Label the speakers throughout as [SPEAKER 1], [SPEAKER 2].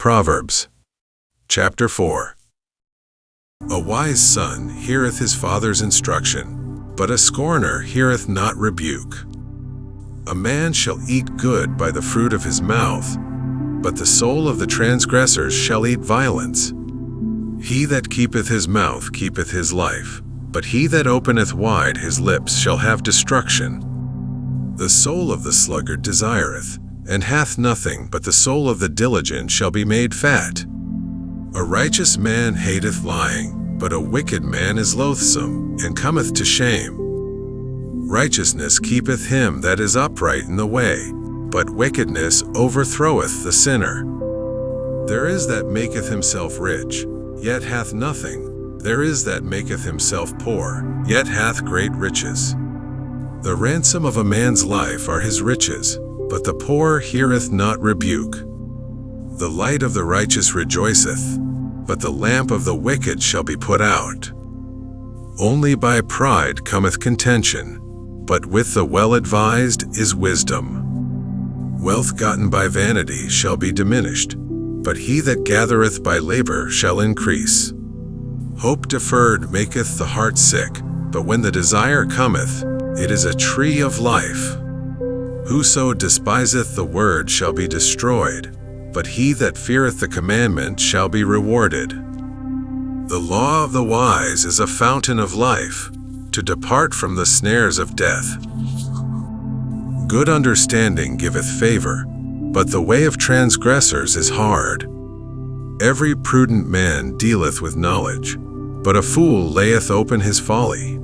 [SPEAKER 1] Proverbs, chapter 4. A wise son heareth his father's instruction, but a scorner heareth not rebuke. A man shall eat good by the fruit of his mouth, but the soul of the transgressors shall eat violence. He that keepeth his mouth keepeth his life, but he that openeth wide his lips shall have destruction. The soul of the sluggard desireth, and hath nothing, but the soul of the diligent shall be made fat. A righteous man hateth lying, but a wicked man is loathsome, and cometh to shame. Righteousness keepeth him that is upright in the way, but wickedness overthroweth the sinner. There is that maketh himself rich, yet hath nothing. There is that maketh himself poor, yet hath great riches. The ransom of a man's life are his riches, but the poor heareth not rebuke. The light of the righteous rejoiceth, but the lamp of the wicked shall be put out. Only by pride cometh contention, but with the well-advised is wisdom. Wealth gotten by vanity shall be diminished, but he that gathereth by labor shall increase. Hope deferred maketh the heart sick, but when the desire cometh, it is a tree of life. Whoso despiseth the word shall be destroyed, but he that feareth the commandment shall be rewarded. The law of the wise is a fountain of life, to depart from the snares of death. Good understanding giveth favor, but the way of transgressors is hard. Every prudent man dealeth with knowledge, but a fool layeth open his folly.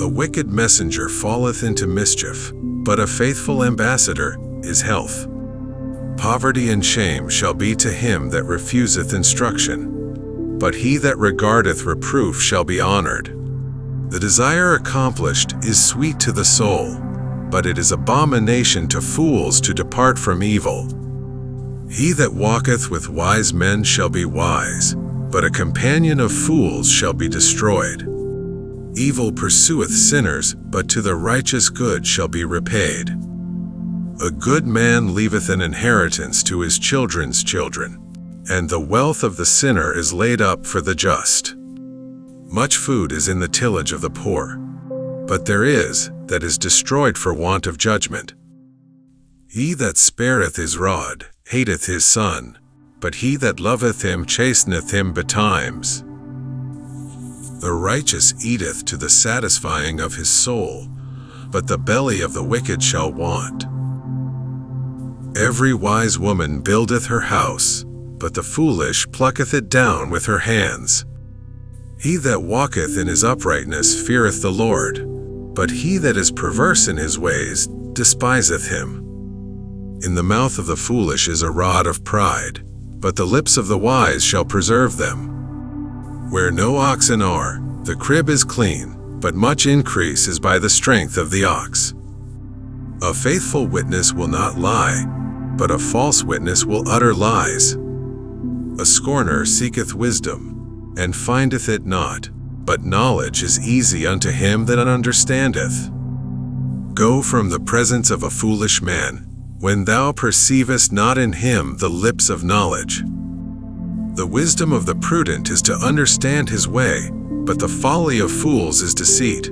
[SPEAKER 1] A wicked messenger falleth into mischief, but a faithful ambassador is health. Poverty and shame shall be to him that refuseth instruction, but he that regardeth reproof shall be honored. The desire accomplished is sweet to the soul, but it is abomination to fools to depart from evil. He that walketh with wise men shall be wise, but a companion of fools shall be destroyed. Evil pursueth sinners, but to the righteous good shall be repaid. A good man leaveth an inheritance to his children's children, and the wealth of the sinner is laid up for the just. Much food is in the tillage of the poor, but there is that is destroyed for want of judgment. He that spareth his rod hateth his son, but he that loveth him chasteneth him betimes. The righteous eateth to the satisfying of his soul, but the belly of the wicked shall want. Every wise woman buildeth her house, but the foolish plucketh it down with her hands. He that walketh in his uprightness feareth the Lord, but he that is perverse in his ways despiseth him. In the mouth of the foolish is a rod of pride, but the lips of the wise shall preserve them. Where no oxen are, the crib is clean, but much increase is by the strength of the ox. A faithful witness will not lie, but a false witness will utter lies. A scorner seeketh wisdom, and findeth it not, but knowledge is easy unto him that understandeth. Go from the presence of a foolish man, when thou perceivest not in him the lips of knowledge. The wisdom of the prudent is to understand his way, but the folly of fools is deceit.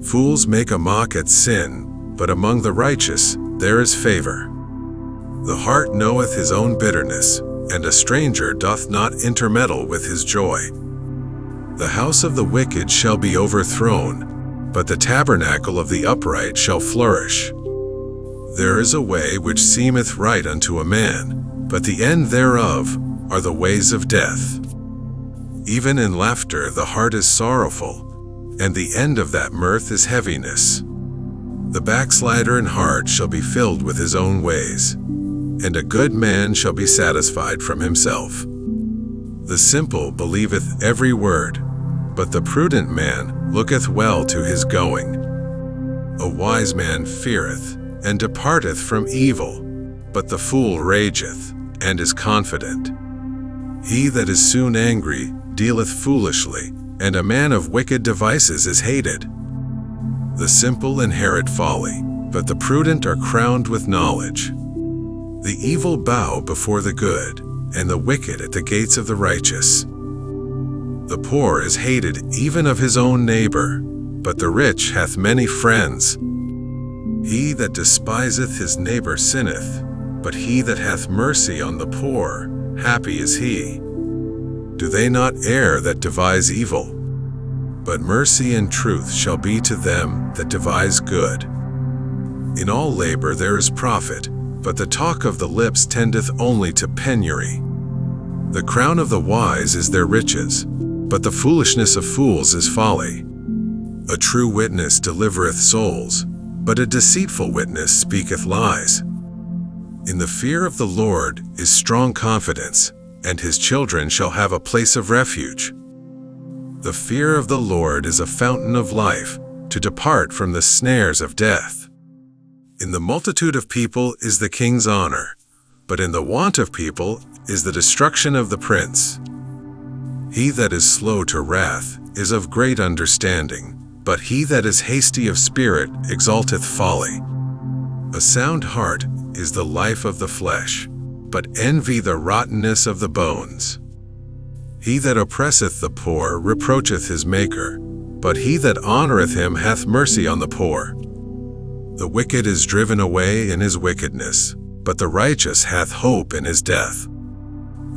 [SPEAKER 1] Fools make a mock at sin, but among the righteous there is favor. The heart knoweth his own bitterness, and a stranger doth not intermeddle with his joy. The house of the wicked shall be overthrown, but the tabernacle of the upright shall flourish. There is a way which seemeth right unto a man, but the end thereof are the ways of death. Even in laughter the heart is sorrowful, and the end of that mirth is heaviness. The backslider in heart shall be filled with his own ways, and a good man shall be satisfied from himself. The simple believeth every word, but the prudent man looketh well to his going. A wise man feareth, and departeth from evil, but the fool rageth, and is confident. He that is soon angry dealeth foolishly, and a man of wicked devices is hated. The simple inherit folly, but the prudent are crowned with knowledge. The evil bow before the good, and the wicked at the gates of the righteous. The poor is hated even of his own neighbor, but the rich hath many friends. He that despiseth his neighbor sinneth, but he that hath mercy on the poor, happy is he. Do they not err that devise evil? But mercy and truth shall be to them that devise good. In all labor there is profit, but the talk of the lips tendeth only to penury. The crown of the wise is their riches, but the foolishness of fools is folly. A true witness delivereth souls, but a deceitful witness speaketh lies. In the fear of the Lord is strong confidence, and his children shall have a place of refuge. The fear of the Lord is a fountain of life, to depart from the snares of death. In the multitude of people is the king's honor, but in the want of people is the destruction of the prince. He that is slow to wrath is of great understanding, but he that is hasty of spirit exalteth folly. A sound heart is the life of the flesh, but envy the rottenness of the bones. He that oppresseth the poor reproacheth his Maker, but he that honoreth him hath mercy on the poor. The wicked is driven away in his wickedness, but the righteous hath hope in his death.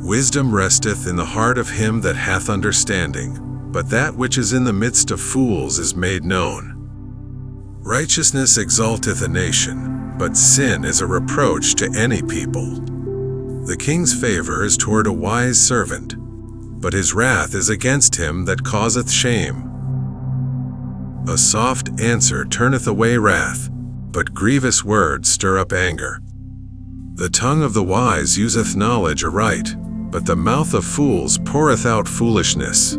[SPEAKER 1] Wisdom resteth in the heart of him that hath understanding, but that which is in the midst of fools is made known. Righteousness exalteth a nation, but sin is a reproach to any people. The king's favor is toward a wise servant, but his wrath is against him that causeth shame. A soft answer turneth away wrath, but grievous words stir up anger. The tongue of the wise useth knowledge aright, but the mouth of fools poureth out foolishness.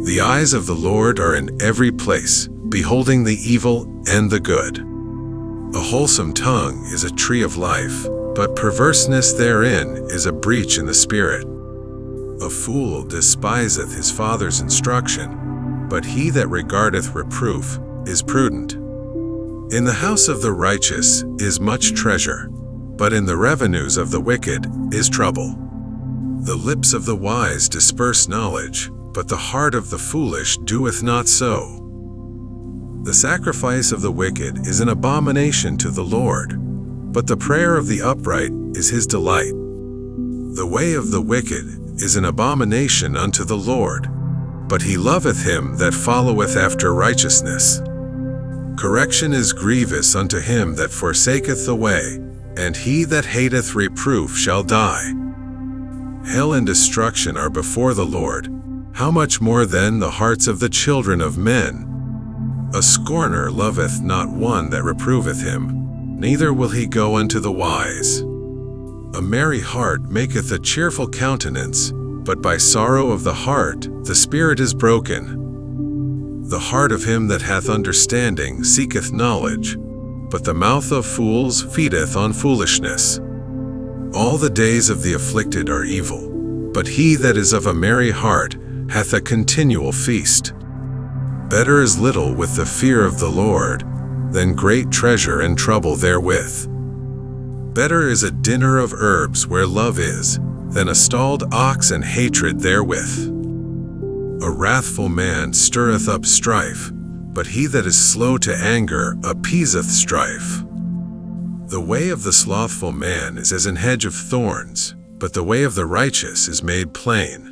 [SPEAKER 1] The eyes of the Lord are in every place, beholding the evil and the good. A wholesome tongue is a tree of life, but perverseness therein is a breach in the spirit. A fool despiseth his father's instruction, but he that regardeth reproof is prudent. In the house of the righteous is much treasure, but in the revenues of the wicked is trouble. The lips of the wise disperse knowledge, but the heart of the foolish doeth not so. The sacrifice of the wicked is an abomination to the Lord, but the prayer of the upright is his delight. The way of the wicked is an abomination unto the Lord, but he loveth him that followeth after righteousness. Correction is grievous unto him that forsaketh the way, and he that hateth reproof shall die. Hell and destruction are before the Lord, how much more then the hearts of the children of men? A scorner loveth not one that reproveth him, neither will he go unto the wise. A merry heart maketh a cheerful countenance, but by sorrow of the heart the spirit is broken. The heart of him that hath understanding seeketh knowledge, but the mouth of fools feedeth on foolishness. All the days of the afflicted are evil, but he that is of a merry heart hath a continual feast. Better is little with the fear of the Lord than great treasure and trouble therewith. Better is a dinner of herbs where love is, than a stalled ox and hatred therewith. A wrathful man stirreth up strife, but he that is slow to anger appeaseth strife. The way of the slothful man is as an hedge of thorns, but the way of the righteous is made plain.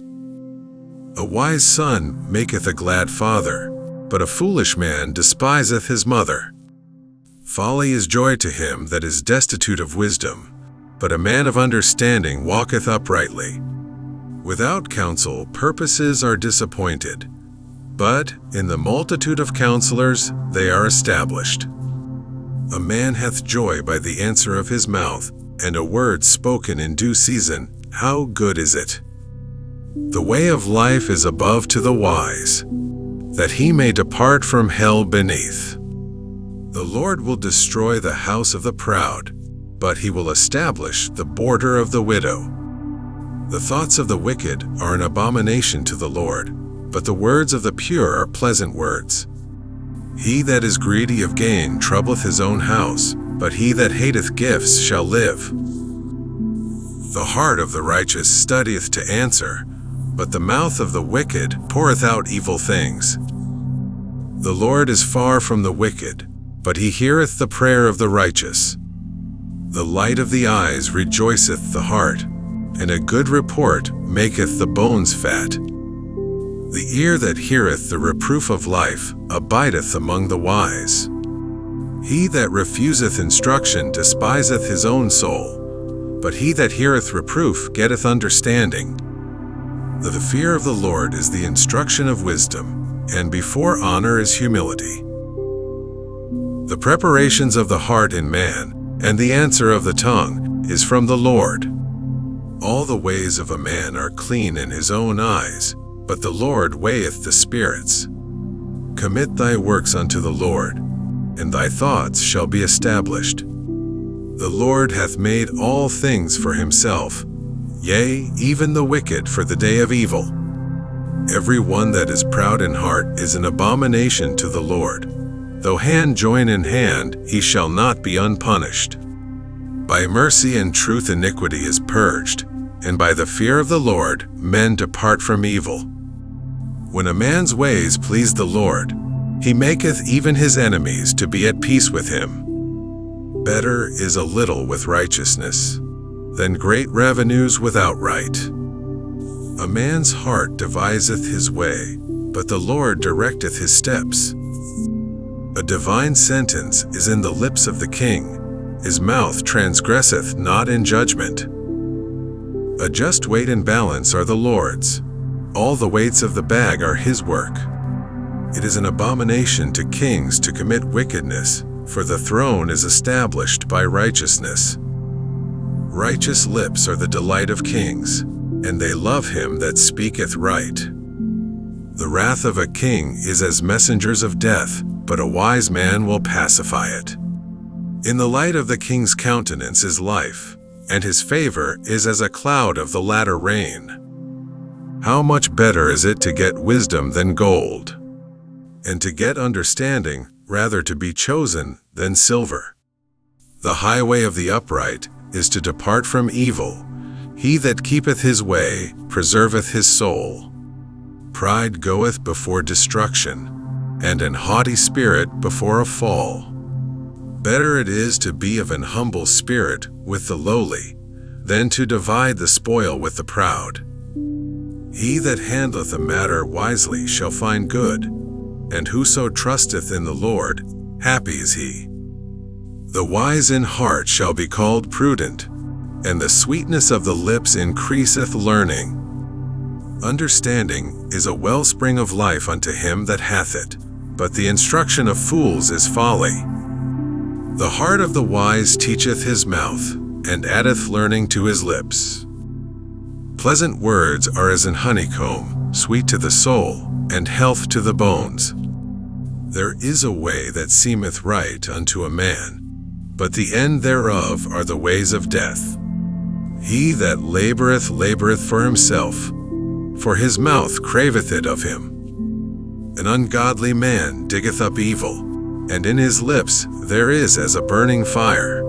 [SPEAKER 1] A wise son maketh a glad father, but a foolish man despiseth his mother. Folly is joy to him that is destitute of wisdom, but a man of understanding walketh uprightly. Without counsel purposes are disappointed, but in the multitude of counselors they are established. A man hath joy by the answer of his mouth, and a word spoken in due season, how good is it! The way of life is above to the wise, that he may depart from hell beneath. The Lord will destroy the house of the proud, but he will establish the border of the widow. The thoughts of the wicked are an abomination to the Lord, but the words of the pure are pleasant words. He that is greedy of gain troubleth his own house, but he that hateth gifts shall live. The heart of the righteous studieth to answer, but the mouth of the wicked poureth out evil things. The Lord is far from the wicked, but he heareth the prayer of the righteous. The light of the eyes rejoiceth the heart, and a good report maketh the bones fat. The ear that heareth the reproof of life abideth among the wise. He that refuseth instruction despiseth his own soul, but he that heareth reproof getteth understanding. The fear of the Lord is the instruction of wisdom, and before honor is humility. The preparations of the heart in man, and the answer of the tongue, is from the Lord. All the ways of a man are clean in his own eyes, but the Lord weigheth the spirits. Commit thy works unto the Lord, and thy thoughts shall be established. The Lord hath made all things for himself, yea, even the wicked for the day of evil. Every one that is proud in heart is an abomination to the Lord. Though hand join in hand, he shall not be unpunished. By mercy and truth iniquity is purged, and by the fear of the Lord men depart from evil. When a man's ways please the Lord, he maketh even his enemies to be at peace with him. Better is a little with righteousness than great revenues without right. A man's heart deviseth his way, but the Lord directeth his steps. A divine sentence is in the lips of the king, his mouth transgresseth not in judgment. A just weight and balance are the Lord's, all the weights of the bag are his work. It is an abomination to kings to commit wickedness, for the throne is established by righteousness. Righteous lips are the delight of kings, and they love him that speaketh right. The wrath of a king is as messengers of death, but a wise man will pacify it. In the light of the king's countenance is life, and his favor is as a cloud of the latter rain. How much better is it to get wisdom than gold, and to get understanding rather to be chosen than silver. The highway of the upright is to depart from evil. He that keepeth his way preserveth his soul. Pride goeth before destruction, and an haughty spirit before a fall. Better it is to be of an humble spirit with the lowly, than to divide the spoil with the proud. He that handleth a matter wisely shall find good, and whoso trusteth in the Lord, happy is he. The wise in heart shall be called prudent, and the sweetness of the lips increaseth learning. Understanding is a wellspring of life unto him that hath it, but the instruction of fools is folly. The heart of the wise teacheth his mouth, and addeth learning to his lips. Pleasant words are as an honeycomb, sweet to the soul, and health to the bones. There is a way that seemeth right unto a man, but the end thereof are the ways of death. He that laboureth laboureth for himself, for his mouth craveth it of him. An ungodly man diggeth up evil, and in his lips there is as a burning fire.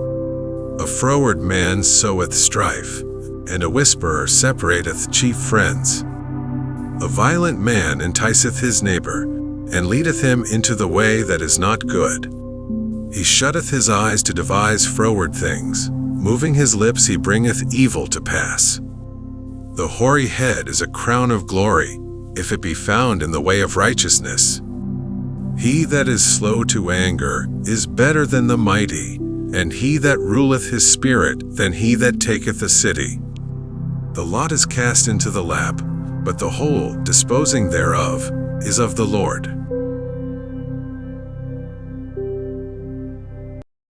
[SPEAKER 1] A froward man soweth strife, and a whisperer separateth chief friends. A violent man enticeth his neighbor, and leadeth him into the way that is not good. He shutteth his eyes to devise froward things, moving his lips he bringeth evil to pass. The hoary head is a crown of glory, if it be found in the way of righteousness. He that is slow to anger is better than the mighty, and he that ruleth his spirit than he that taketh a city. The lot is cast into the lap, but the whole disposing thereof is of the Lord.